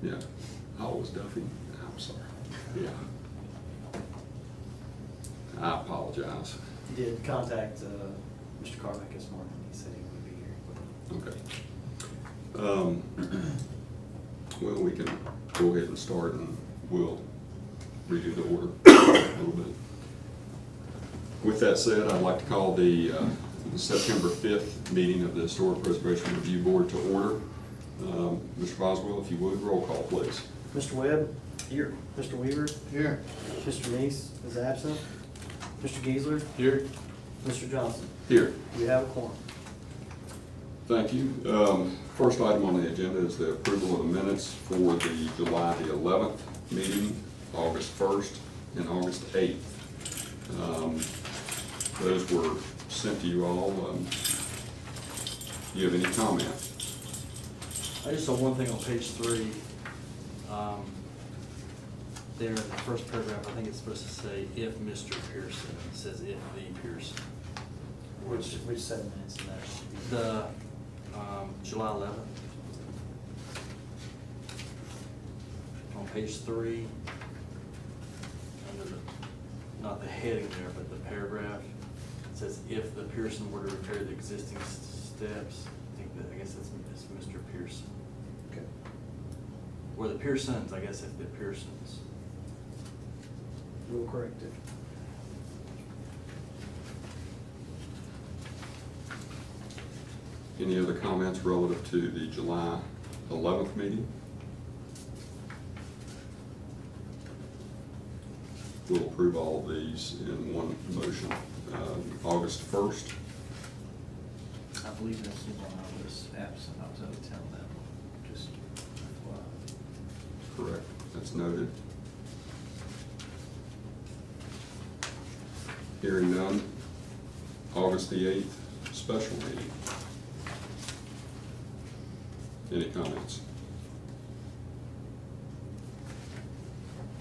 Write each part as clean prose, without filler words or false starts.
Yeah, I was Duffy. I'm sorry. Yeah. I apologize. He did contact Mr. Carmack this morning. He said he would be here. Okay. Well, we can go ahead and start, and we'll redo the order a little bit. With that said, I'd like to call the September 5th meeting of the Historic Preservation Review Board to order. Mr. Boswell, if you would, roll call, please. Mr. Webb? Here. Mr. Weaver? Here. Mr. Neese is absent. Mr. Geisler? Here. Mr. Johnson? Here. We have a quorum. Thank you. First item on the agenda is the approval of the minutes for the July the 11th meeting, August 1st, and August 8th. Those were sent to you all. Do you have any comment? I just saw one thing on page 3. There in the first paragraph, I think it's supposed to say if Mr. Pearson. It says if the Pearson. Which 7 minutes in that should be? The July 11th. On page 3, under the, not the heading there, but the paragraph, it says if the Pearson were to repair the existing steps. I guess it's Mr. Pearson. Okay. Or the Pearsons, I guess if the Pearsons. We'll correct it. Any other comments relative to the July 11th meeting? We'll approve all of these in one motion. August 1st. I believe this is when I was absent. I was out of town that one. Just Correct. That's noted. Hearing none. August the 8th, special meeting. Any comments?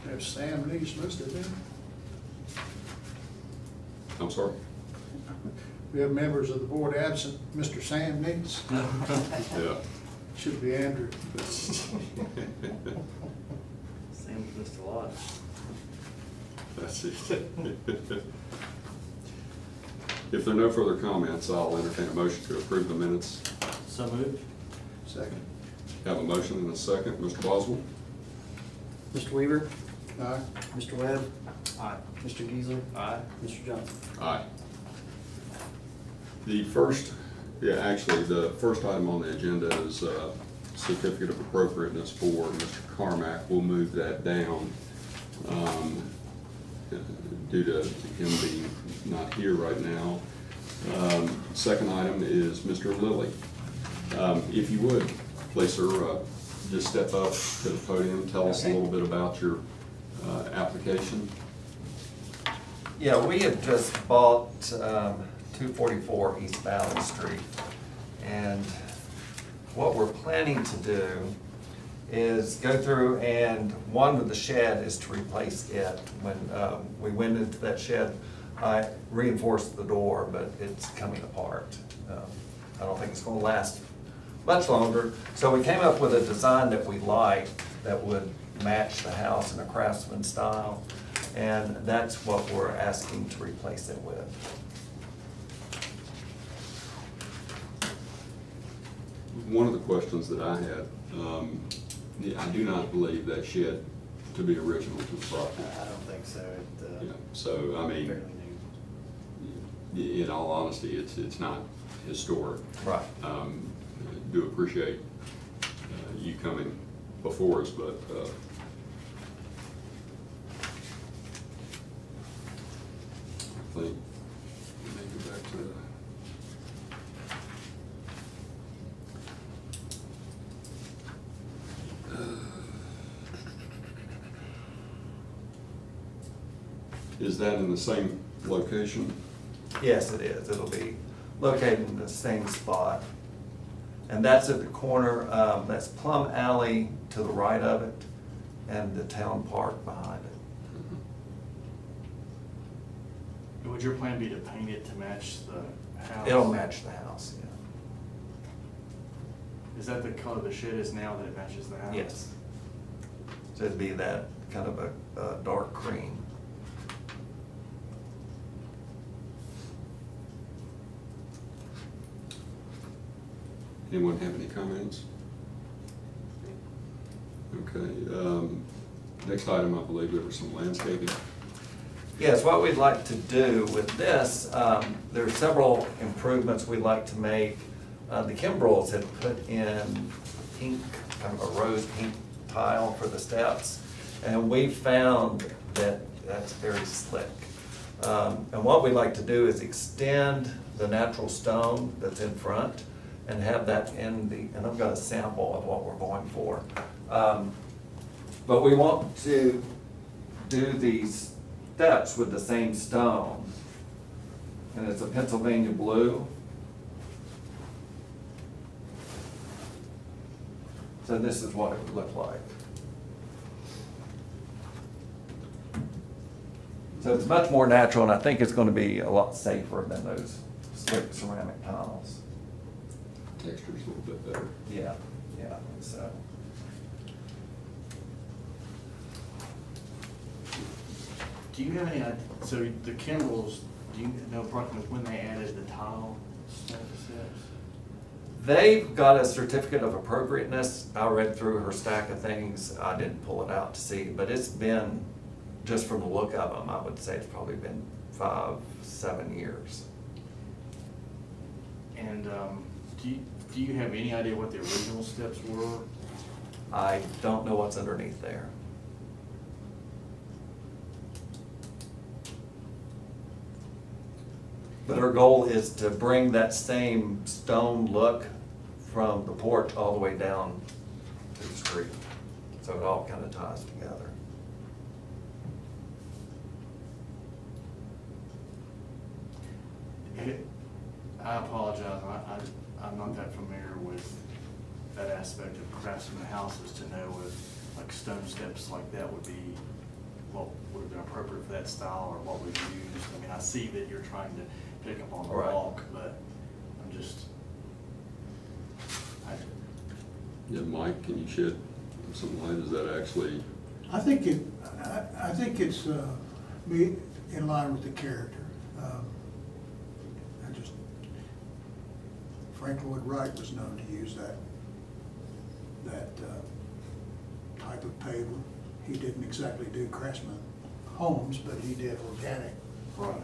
Have Sam Neese listed then? I'm sorry? We have members of the board absent, Mr. Sam Neese. Yeah. Should be Andrew. Sam's missed a lot. That's it. If there are no further comments, I'll entertain a motion to approve the minutes. So moved. Second. Have a motion and a second. Mr. Boswell? Mr. Weaver? Aye. Mr. Webb? Aye. Mr. Geisler? Aye. Mr. Johnson? Aye. The first item on the agenda is certificate of appropriateness for Mr. Carmack. We'll move that down due to him being not here right now. Second item is Mr. Lilly. If you would, please, sir, just step up to the podium, tell us a little bit about your application. Yeah, we have just bought 244 East Valley Street, and what we're planning to do is go through, and one with the shed is to replace it. When we went into that shed, I reinforced the door, but it's coming apart. I don't think it's going to last much longer, so we came up with a design that we liked that would match the house in a craftsman style, and that's what we're asking to replace it with. One of the questions that I had, I do not believe that shed to be original to the property. I don't think so. Yeah, so, I mean, Fairly new. in all honesty, it's not historic. Right. Do appreciate you coming before us, but I think, let me go back to the. Is that in the same location? Yes, it is. It'll be located in the same spot. And that's at the corner, that's Plum Alley to the right of it, and the town park behind it. Would your plan be to paint it to match the house? It'll match the house, yeah. Is that the color the shed is now, that it matches the house? Yes. So it'd be that kind of a dark cream. Anyone have any comments? Okay, next item, I believe there was some landscaping. Yes, what we'd like to do with this, there are several improvements we'd like to make. The Kimbrells had put in pink, kind of a rose pink tile for the steps, and we found that that's very slick. And what we'd like to do is extend the natural stone that's in front and have that in the, and I've got a sample of what we're going for. But we want to do these steps with the same stone. And it's a Pennsylvania blue. So this is what it would look like. So it's much more natural, and I think it's going to be a lot safer than those slick ceramic tiles. Texture's a little bit better. Yeah, so. Do you have any, so the Kimbrells, do you know approximately when they added the tile steps? They've got a certificate of appropriateness. I read through her stack of things. I didn't pull it out to see, but it's been, just from the look of them, I would say it's probably been 5-7 years. And do you have any idea what the original steps were? I don't know what's underneath there. But our goal is to bring that same stone look from the porch all the way down to the street. So it all kind of ties together. I apologize, I'm not that familiar with that aspect of craftsman houses to know if like stone steps like that would be, what would have been appropriate for that style or what we've used. I mean, I see that you're trying to pick up on the Right. walk, but I'm just, Yeah, Mike, can you shed some light? Is that actually, I think it's be in line with the character. Frank Lloyd Wright was known to use that type of pavement. He didn't exactly do craftsman homes, but he did organic. right.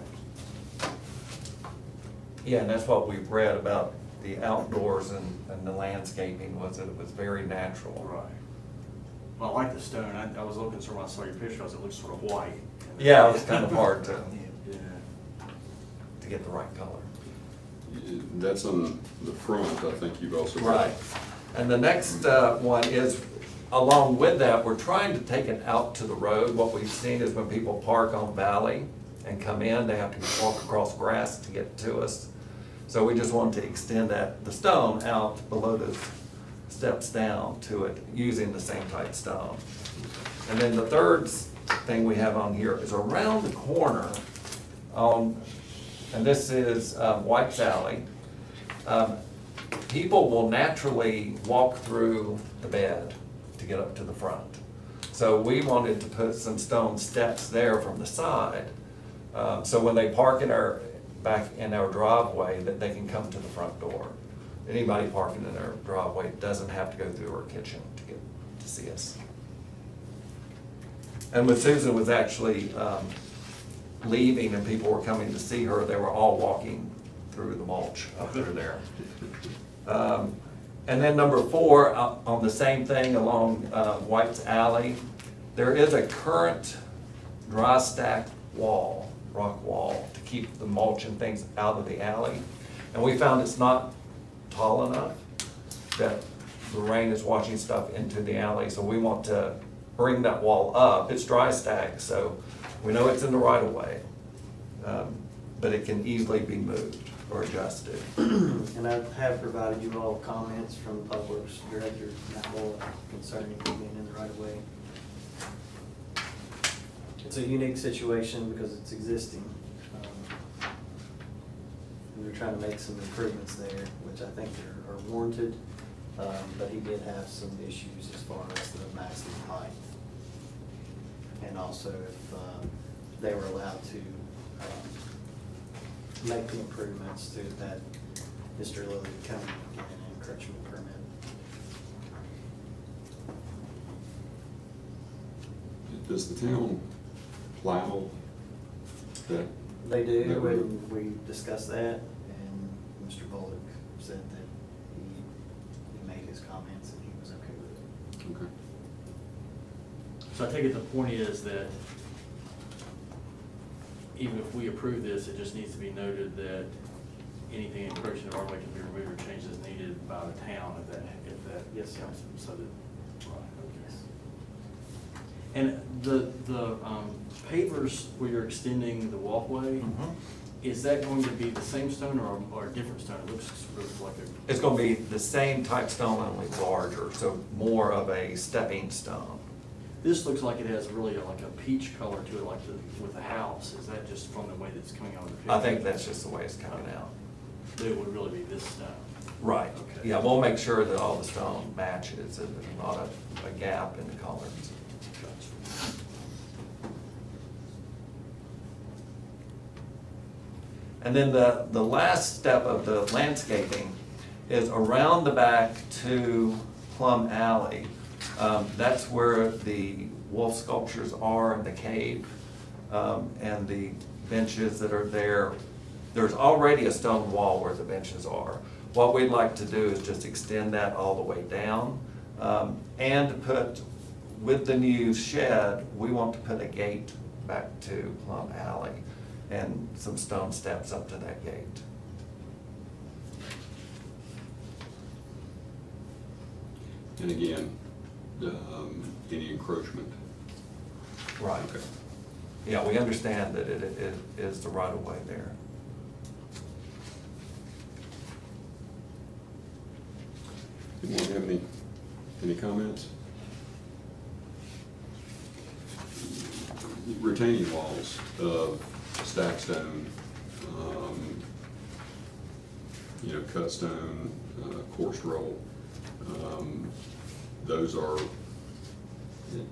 Yeah, and that's what we've read about the outdoors and the landscaping, was that it was very natural. Right. Well, I like the stone. I was looking, so when I saw your picture, it looked sort of white. Yeah, it was kind of hard to Yeah. get the right color. that's on the front, I think you've also got. Right. And the next one is, along with that, we're trying to take it out to the road. What we've seen is when people park on Valley and come in, they have to walk across grass to get to us. So we just want to extend the stone out below those steps down to it, using the same type stone. And then the third thing we have on here is around the corner and this is White's Alley. People will naturally walk through the bed to get up to the front. So we wanted to put some stone steps there from the side, so when they park back in our driveway, that they can come to the front door. Anybody parking in their driveway doesn't have to go through our kitchen to get to see us. And when Susan was actually leaving and people were coming to see her, they were all walking through the mulch up through there. And then number 4, on the same thing along White's Alley, there is a current dry stack wall, rock wall, to keep the mulch and things out of the alley. And we found it's not tall enough that the rain is washing stuff into the alley, so we want to bring that wall up. It's dry stack, so we know it's in the right of way, but it can easily be moved or adjusted. And I have provided you all comments from Public Works Director Matt Moore concerning it being in the right of way. It's a unique situation because it's existing. And we're trying to make some improvements there, which I think are warranted. But he did have some issues as far as the maximum height. and also if they were allowed to make the improvements to that Mr. Lilly come and get an encroachment permit. Does the town plow that? They do, that road? and we discussed that, and Mr. Bullock said that he made his comments and he was okay with it. Okay. So I take it the point is that even if we approve this, it just needs to be noted that anything encroaching the right-of-way can be removed or changed as needed by the town if that Yes, sir. comes, so that, right, okay. And the pavers where you're extending the walkway, Mhm. is that going to be the same stone or a different stone? It looks like a. It's gonna be the same type stone, only larger, so more of a stepping stone. This looks like it has really like a peach color to it, like with the house. Is that just from the way that's coming out of the picture? I think that's just the way it's coming out. But it would really be this stone. Right. Okay. Yeah, we'll make sure that all the stone matches, and there's not a gap in the colors. Gotcha. And then the last step of the landscaping is around the back to Plum Alley. That's where the wolf sculptures are in the cave, and the benches that are there. There's already a stone wall where the benches are. What we'd like to do is just extend that all the way down, and put, with the new shed, we want to put a gate back to Plum Alley and some stone steps up to that gate. And again, any encroachment? Right. Okay. Yeah, we understand that it is the right of way there. Anyone have any comments? Retaining walls of stacked stone, cut stone, coarse roll. Those are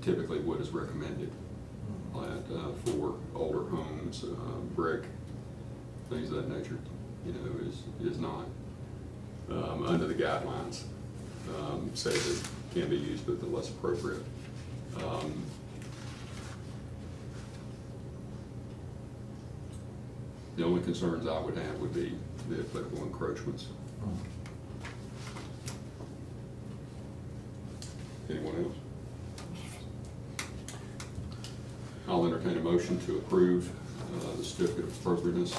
typically what is recommended for older homes. Brick, things of that nature, is not under the guidelines. Say that can be used, but they're less appropriate. The only concerns I would have would be the applicable encroachments. Anyone else? I'll entertain a motion to approve the certificate of appropriateness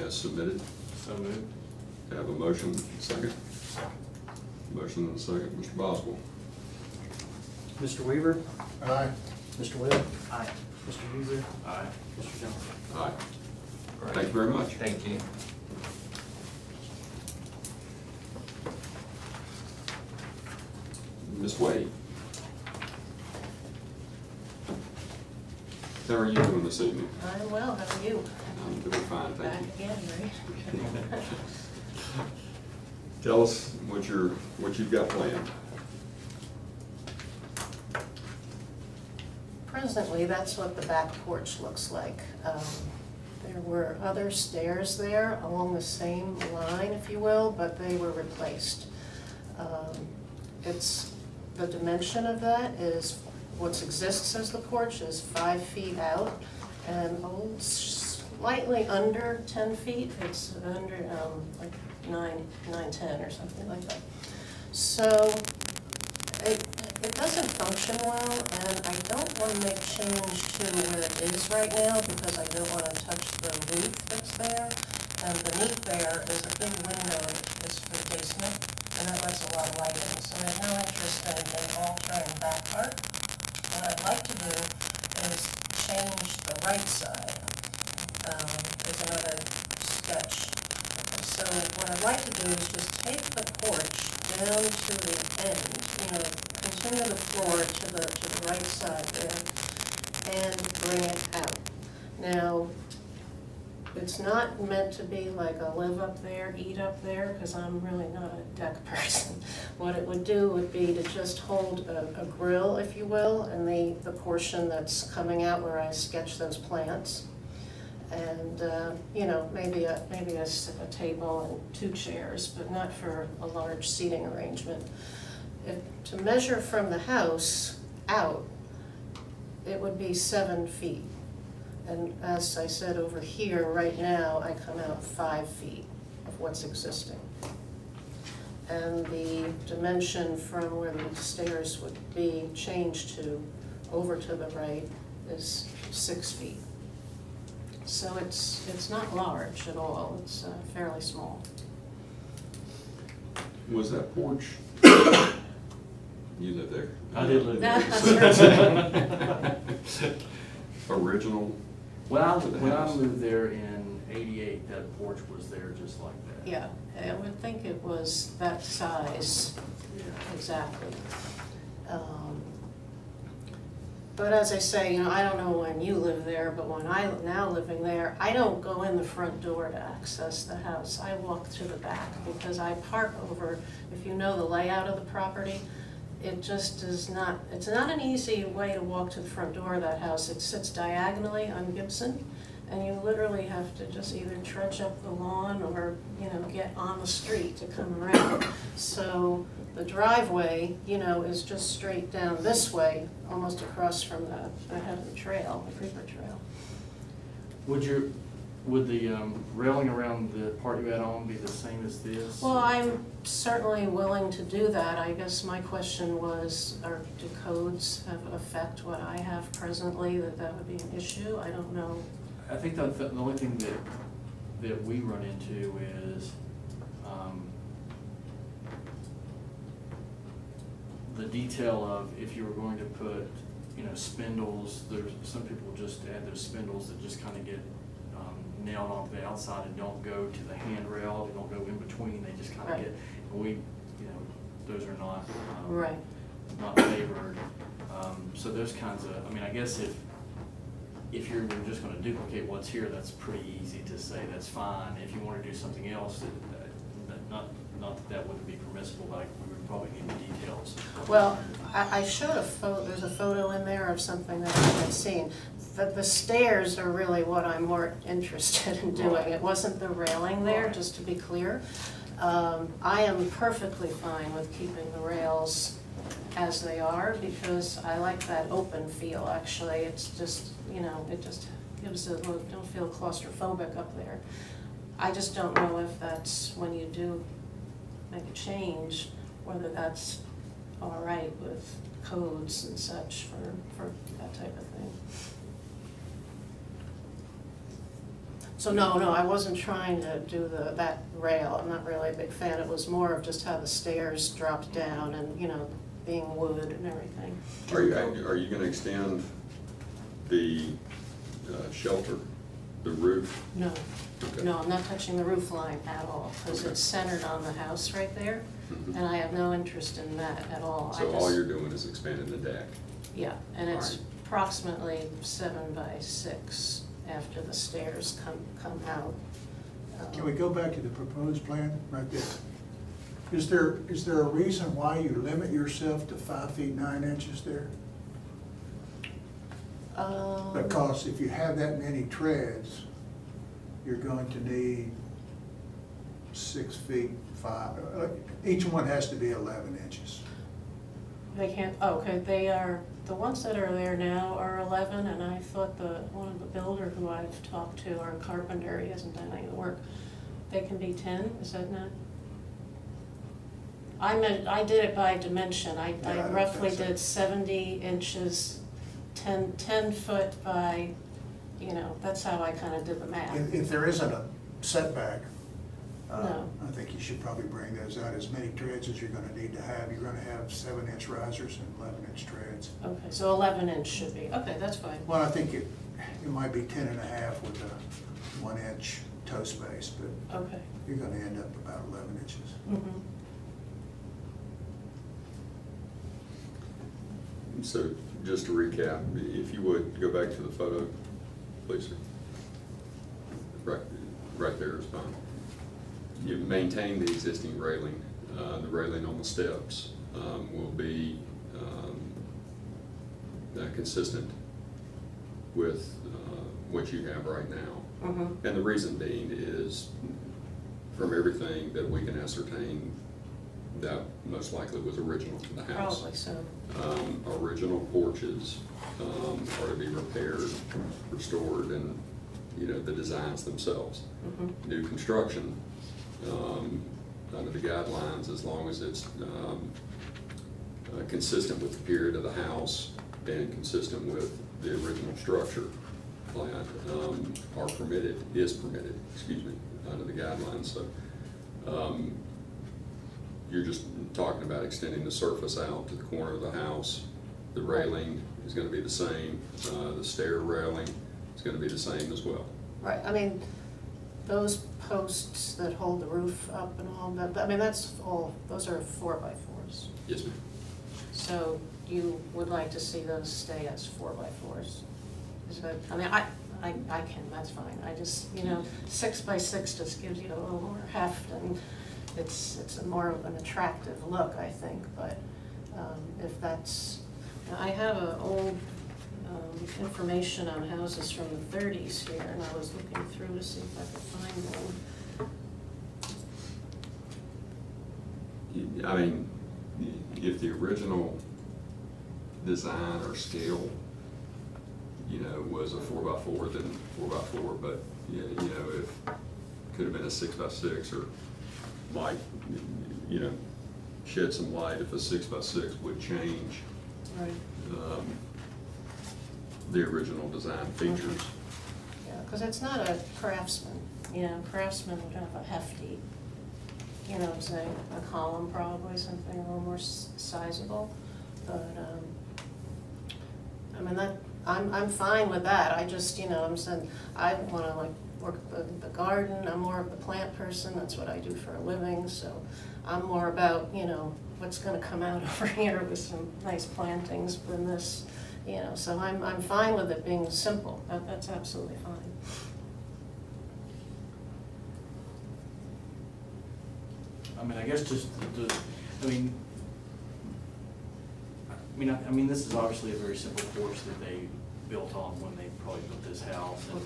as submitted. So moved. Have a motion, second? Motion and a second. Mr. Boswell? Mr. Weaver? Aye. Mr. Will? Aye. Mr. User? Aye. Mr. Johnson? Aye. Great. Thank you very much. Thank you. Ms. Wade? How are you doing this evening? I'm well, how are you? I'm doing fine, Back thank you. again, right? Tell us what you've got planned. Presently, that's what the back porch looks like. There were other stairs there along the same line, if you will, but they were replaced. The dimension of that is, what exists as the porch is 5 feet out and slightly under 10 feet. It's under like 9, 10 or something like that. So it doesn't function well, and I don't want to make change to where it is right now because I don't want to touch the roof that's there. And beneath there is a big window, it's for the basement, and that lets a lot of light in. So there's no interest in altering that part. What I'd like to do is change the right side. Is another sketch. So what I'd like to do is just take the porch down to the end, continue the floor to the right side there, and bring it out. Now, it's not meant to be like a live up there, eat up there, because I'm really not a deck person. What it would do would be to just hold a grill, if you will, and the portion that's coming out where I sketch those plants. And, you know, maybe a table and 2 chairs, but not for a large seating arrangement. To measure from the house out, it would be 7 feet. And as I said, over here, right now, I come out 5 feet of what's existing. And the dimension from where the stairs would be changed to, over to the right, is 6 feet. So it's not large at all, it's fairly small. Was that porch? You live there? I did live there. Original? When to the I house? moved there in '88, that porch was there just like that. Yeah, I would think it was that size, Yeah. exactly. But as I say, you know, I don't know when you live there, but when I'm now living there, I don't go in the front door to access the house. I walk through the back because I park over, if you know the layout of the property, it just is not, it's not an easy way to walk to the front door of that house. It sits diagonally on Gibson, and you literally have to just either trudge up the lawn or, you know, get on the street to come around. So the driveway, you know, is just straight down this way, almost across from the head of the trail, the creeper trail. Would the railing around the part you had on be the same as this? Well, I'm certainly willing to do that. I guess my question was, do codes have affect what I have presently, that would be an issue? I don't know. I think that the only thing that we run into is the detail of if you were going to put, you know, spindles. There's some people just add those spindles that just kind of get nailed on the outside and don't go to the handrail. They don't go in between. They just kind of Right. get. And we, you know, those are not Right. not favored. So those kinds of. I mean, I guess if you're just going to duplicate what's here, that's pretty easy to say that's fine. If you want to do something else, not that wouldn't be permissible, but we would probably need the details. Well, I showed a photo, there's a photo in there of something that I had seen. The stairs are really what I'm more interested in doing. Right. It wasn't the railing there, Right. just to be clear. I am perfectly fine with keeping the rails as they are because I like that open feel, actually. It's just, you know, it just gives a look, don't feel claustrophobic up there. I just don't know if that's, when you do make a change, whether that's all right with codes and such for that type of thing. So no, I wasn't trying to do that rail. I'm not really a big fan. It was more of just how the stairs dropped down and, you know, being wood and everything. Are you gonna extend the shelter, the roof? No, Okay. no, I'm not touching the roof line at all because Okay. it's centered on the house right there. Mhm. And I have no interest in that at all. I So all just- you're doing is expanding the deck? Yeah, and it's Alright. approximately 7 by 6 after the stairs come out. Can we go back to the proposed plan right there? Is there a reason why you limit yourself to 5 feet 9 inches there? Because if you have that many treads, you're going to need 6 feet 5. Each one has to be 11 inches. They can't, oh, okay, they are, the ones that are there now are 11, and I thought one of the builder who I've talked to, or a carpenter, he hasn't done any of the work, they can be 10, is that not? I did it by dimension. I Yeah, I don't roughly think so. did 70 inches, 10 foot by, you know, that's how I kind of did the math. If there isn't a setback, No. I think you should probably bring those out. As many treads as you're gonna need to have. You're gonna have 7-inch risers and 11-inch treads. Okay, so 11 inch should be, okay, that's fine. Well, I think it might be 10 and a half with a 1-inch toe space, but Okay. you're gonna end up about 11 inches. Mhm. So just to recap, if you would, go back to the photo, please, sir. Right there is fine. You maintain the existing railing The railing on the steps will be consistent with what you have right now. Mm-hmm. And the reason being is, from everything that we can ascertain, that most likely was original to the house. Probably so. Original porches are to be repaired, restored, and, you know, the designs themselves. Mm-hmm. New construction, under the guidelines, as long as it's consistent with the period of the house and consistent with the original structure plan, is permitted, under the guidelines. So you're just talking about extending the surface out to the corner of the house. The railing is going to be the same. The stair railing is going to be the same as well. Right, I mean, those posts that hold the roof up and all that, I mean, that's all, those are 4x4s. Yes, ma'am. So you would like to see those stay as 4x4s? Is that, I mean, I can, that's fine. I just, you know, 6x6 just gives you a little more heft, and it's a more of an attractive look, I think. But if that's, I have an old information on houses from the 30s here, and I was looking through to see if I could find one. I mean, if the original design or scale, you know, was a 4x4, then 4x4. But you know, if could have been a 6x6, or might, you know, shed some light if a 6x6 would change Right. The original design features. Yeah, because it's not a Craftsman. You know, Craftsman would have a hefty, you know what I'm saying, a column probably, something a little more sizable. But, I mean, that, I'm fine with that. I just, you know, I'm saying, I want to like work the garden. I'm more of the plant person. That's what I do for a living. So I'm more about, you know, what's going to come out over here with some nice plantings than this, you know. So I'm fine with it being simple. That's absolutely fine. I mean, I guess just I mean, this is obviously a very simple porch that they built on when they probably built this house, and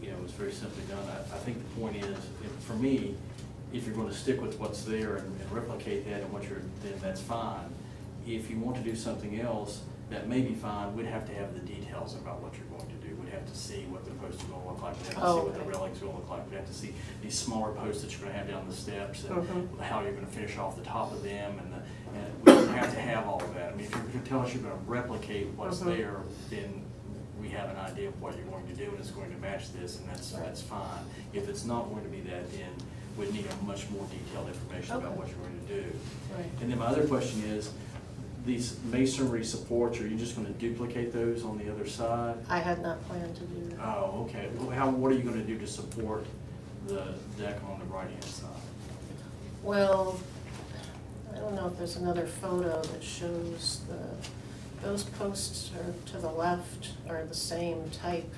you know, it was very simply done. I think the point is, for me, if you're going to stick with what's there and replicate that and then that's fine. If you want to do something else, that may be fine. We'd have to have the details about what you're going to do. We'd have to see what the posts are going to look like. We'd have to see what the railing's going to look like. We'd have to see these smaller posts that you're going to have down the steps, and how you're going to finish off the top of them, and we don't have to have all of that. I mean, if you're going to tell us you're going to replicate what's there, then we have an idea of what you're going to do, and it's going to match this, and that's fine. If it's not going to be that, then we'd need a much more detailed information about what you're going to do. Right. And then my other question is, these masonry supports, are you just going to duplicate those on the other side? I had not planned to do that. Oh, okay. Well, what are you going to do to support the deck on the right-hand side? Well, I don't know if there's another photo that shows those posts are to the left, are the same type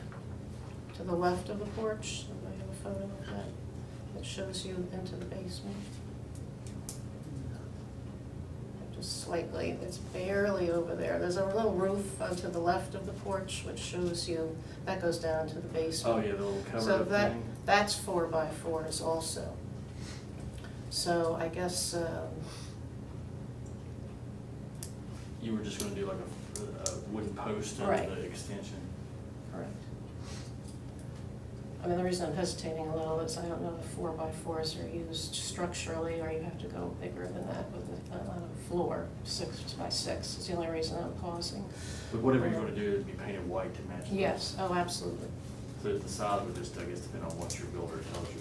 to the left of the porch. Do I have a photo of that that shows you into the basement? Just slightly, it's barely over there. There's a little roof to the left of the porch which shows you, that goes down to the basement. Oh, yeah, the little cover So up thing? that's 4x4s also. So I guess, You were just going to do like a wooden post under Right. the extension? correct. I mean, the reason I'm hesitating a little is I don't know if 4x4s are used structurally, or you have to go bigger than that with on a floor. 6x6 is the only reason I'm pausing. But whatever you're going to do, it'd be painted white to match those. Yes, oh, absolutely. So the size would just, I guess, depend on what your builder tells you.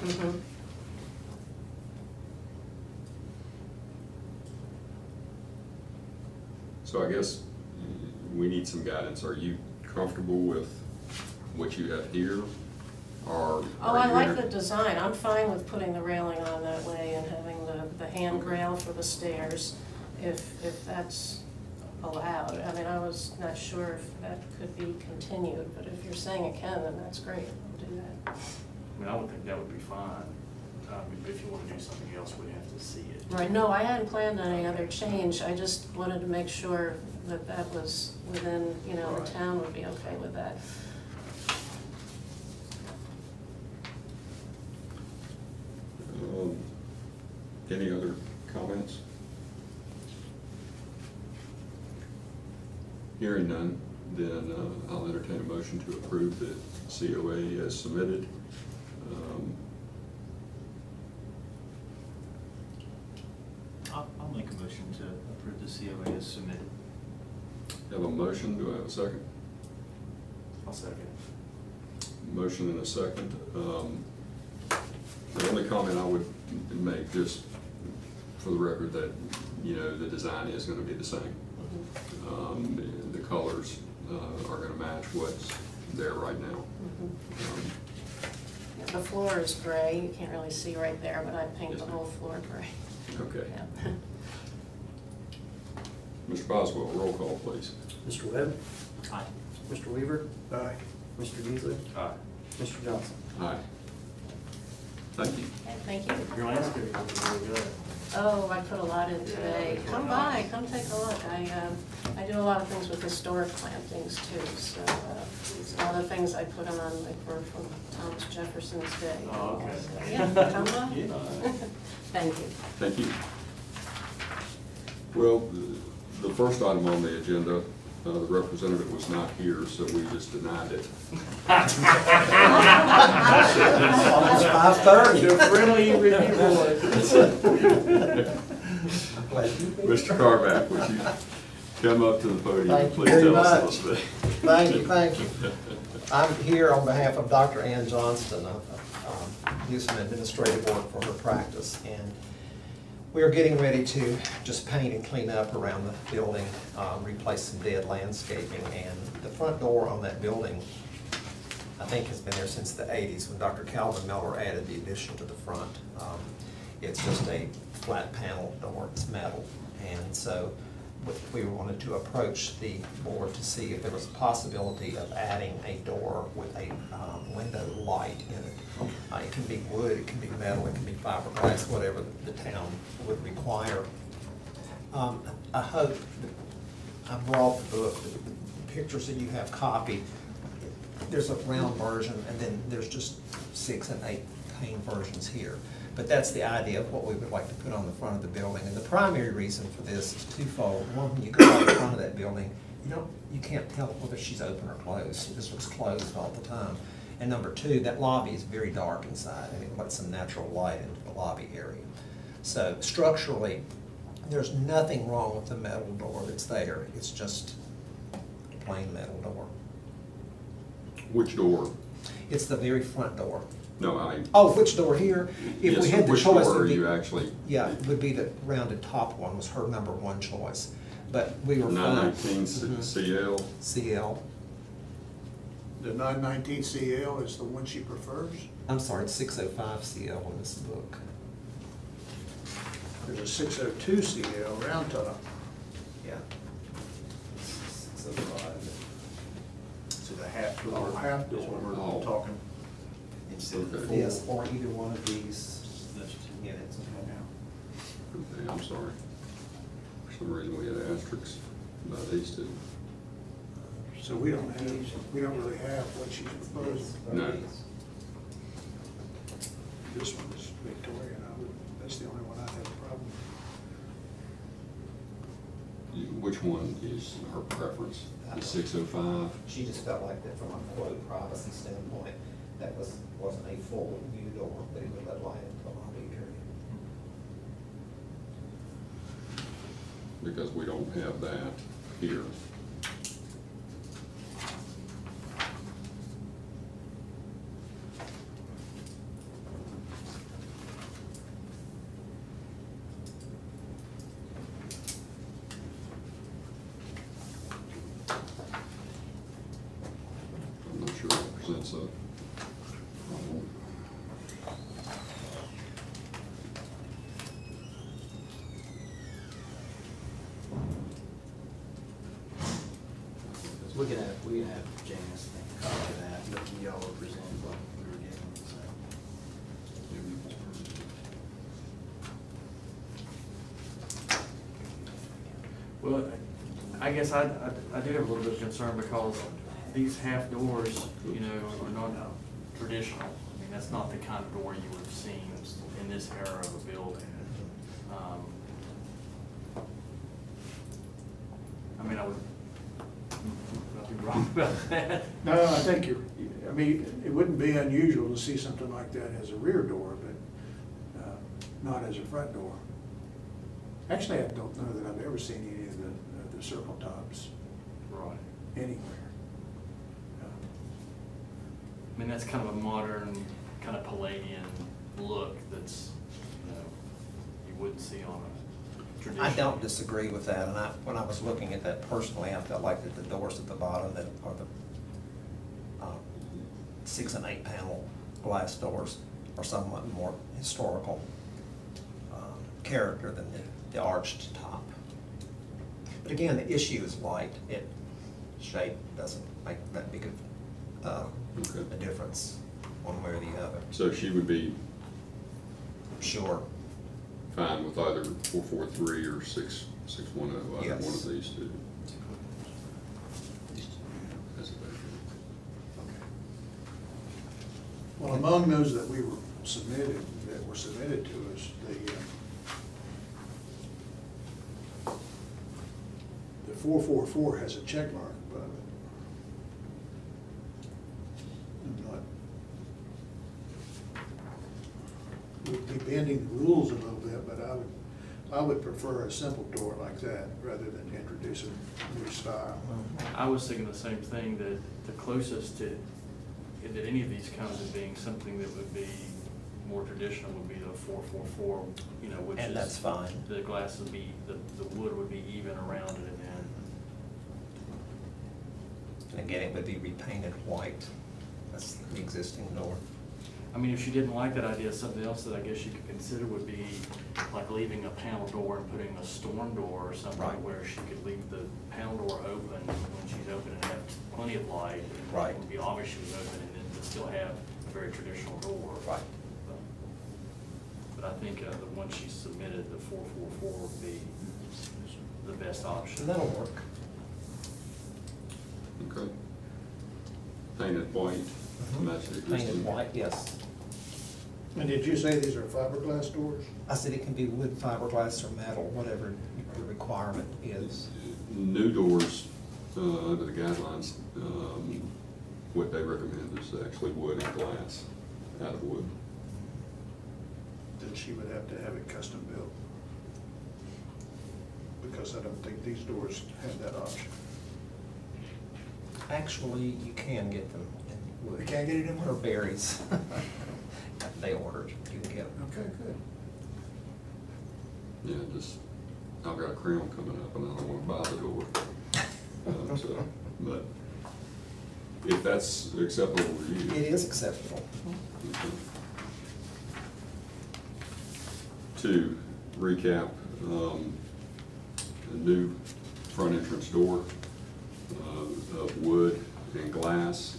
Mhm. So I guess we need some guidance. Are you comfortable with what you have here? Or Oh, I like the design. I'm fine with putting the railing on that way and having the handrail for the stairs, if that's allowed. I mean, I was not sure if that could be continued, but if you're saying it can, then that's great. I'll do that. I mean, I would think that would be fine. If you want to do something else, we'd have to see it. Right, no, I hadn't planned any other change, I just wanted to make sure that that was within, you know, the Right. town would be okay with that. Any other comments? Hearing none, then I'll entertain a motion to approve the COA as submitted. I'll make a motion to approve the COA as submitted. Have a motion, do I have a second? I'll second. Motion and a second. The only comment I would make, just for the record, that, you know, the design is gonna be the same. The colors are gonna match what's there right now. Yeah, the floor is gray, you can't really see right there, but I paint the whole floor gray. Okay. Yeah. Mr. Boswell, roll call, please. Mr. Webb? Aye. Mr. Weaver? Aye. Mr. Beasley? Aye. Mr. Johnson? Aye. Thank you. Okay, thank you. Your landscaping is really good. Oh, I put a lot in today. Yeah. Come by, come take a look. I do a lot of things with historic plantings too, so all the things I put on, like, were from Thomas Jefferson's day. Oh, okay. So, yeah, come by. Yeah. Thank you. Thank you. Well, the first item on the agenda, the representative was not here, so we just denied it. Almost 5:30. The friendly review board. Mr. Carback, would you come up to the podium and Thank you please very tell us a much. little bit? Thank you. I'm here on behalf of Dr. Ann Johnston, do some administrative work for her practice, and we are getting ready to just paint and clean up around the building, replace some dead landscaping, and the front door on that building, I think, has been there since the 80s when Dr. Calvin Miller added the addition to the front. It's just a flat panel door, it's metal, and so we wanted to approach the board to see if there was a possibility of adding a door with a window light in it. It can be wood, it can be metal, it can be fiberglass, whatever the town would require. I hope, I brought the book, the pictures that you have copied. There's a round version, and then there's just 6 and 8 pane versions here. But that's the idea of what we would like to put on the front of the building. And the primary reason for this is twofold. One, when you go out the front of that building, you can't tell whether she's open or closed. It just looks closed all the time. And number two, that lobby is very dark inside, and it lets some natural light into the lobby area. So structurally, there's nothing wrong with the metal door that's there. It's just a plain metal door. Which door? It's the very front door. No, I mean. Oh, which door here? If Yes, we had the which choice, door it'd are be- you actually? Yeah, it would be the rounded top one was her number one choice, but we were fine. 919 CL? CL, The 919 CL is the one she prefers. I'm sorry, it's 605 CL in this book. There's a 602 CL round top. Yeah. 605. So the half door. Oh, half is what door. we're Oh. talking. Instead of the Okay. full. Yes, or either one of these Those two. units. Okay, I'm sorry. For some reason we had asterisks by these two. So we don't really have what she's proposing. No. This one is Victorian. That's the only one I have a problem Which one is her preference? The 605? She just felt like that from a quote privacy standpoint, that wasn't a full view door, but it would let light into the lobby area. Because we don't have that here. I'm not sure it presents a problem. We can have Janice copy that, but y'all will present what we were getting, so. Well, I guess I do have a little bit of concern because these half doors, you know, are not traditional. I mean, that's not the kind of door you would have seen in this era of a building. I mean, I would, nothing wrong about that. No, I think I mean, it wouldn't be unusual to see something like that as a rear door, but not as a front door. Actually, I don't know that I've ever seen any of the circle tops Right. anywhere. I mean, that's kind of a modern, kind of Palladian look that's, you know, you wouldn't see on a traditional. I don't disagree with that, and when I was looking at that personally, I felt like that the doors at the bottom that are the 6 and 8 panel glass doors are somewhat more historical character than the arched top. But again, the issue is light. Shape doesn't make that big of Okay. a difference one way or the other. So she would be Sure. fine with either 443 or 6610, either one Yes. of these two. That's about it. Well, among those that were submitted to us, the 444 has a check mark above it. I'm not, we'd be bending the rules a little bit, but I would prefer a simple door like that rather than introduce a new style. I was thinking the same thing, that the closest to, that any of these comes in being something that would be more traditional would be the 444, you know, which is. And that's fine. The glass would be, the wood would be even around it, and then, And again, it would be repainted white. That's the existing door. I mean, if she didn't like that idea, something else that I guess you could consider would be like leaving a panel door and putting a storm door or something Right. where she could leave the panel door open when she's open and have plenty of light. And Right. it would be obvious she was open, and then but still have a very traditional door. Right. But I think the one she submitted, the 444, would be the best option. And that'll work. Okay. Painted white, match the existing. Painted white, yes. And did you say these are fiberglass doors? I said it can be wood, fiberglass, or metal, whatever the requirement is. New doors, under the guidelines, what they recommend is actually wood and glass, out of wood. Then she would have to have it custom built. Because I don't think these doors have that option. Actually, you can get them in wood. You can't get it in Or wood? berries. They ordered, you can get them. Okay, good. Yeah, just, I've got a crown coming up and I don't wanna buy the door. So, but if that's acceptable to you. It is acceptable. Okay. To recap, a new front entrance door of wood and glass,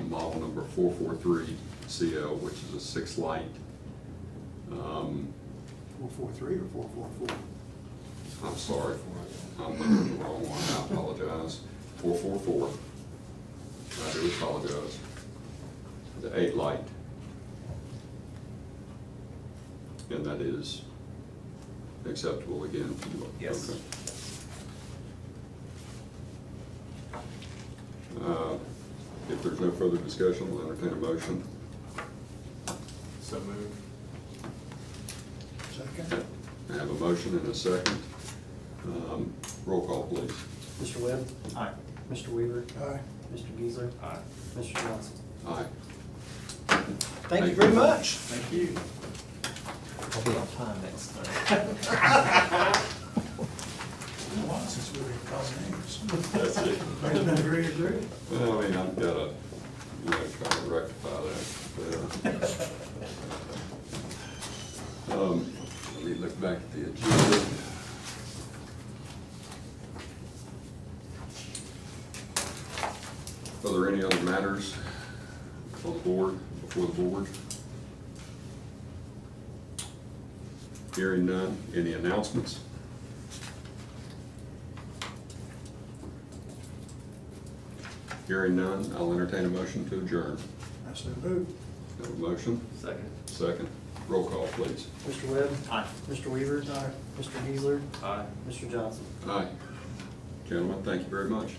model number 443 CL, which is a 6 light. 443 or 444? I'm sorry, I'm looking at the wrong one, I apologize. 444, I do apologize. The 8 light. And that is acceptable again to you? Yes. Okay. If there's no further discussion, we'll entertain a motion. So moved. Second? I have a motion and a second. Roll call, please. Mr. Webb? Aye. Mr. Weaver? Aye. Mr. Geisler? Aye. Mr. Johnson? Aye. Thank you very much. Thank you. I'll be on time next time. Been a while since we were calling names. That's it. It's been very agreeable. Well, I mean, I've got to, try to rectify that. Let me look back at the agenda. Are there any other matters on the board, before the board? Hearing none, any announcements? Hearing none, I'll entertain a motion to adjourn. I so moved. Have a motion? Second. Second. Roll call, please. Mr. Webb? Aye. Mr. Weaver? Aye. Mr. Geisler? Aye. Mr. Johnson? Aye. Gentlemen, thank you very much.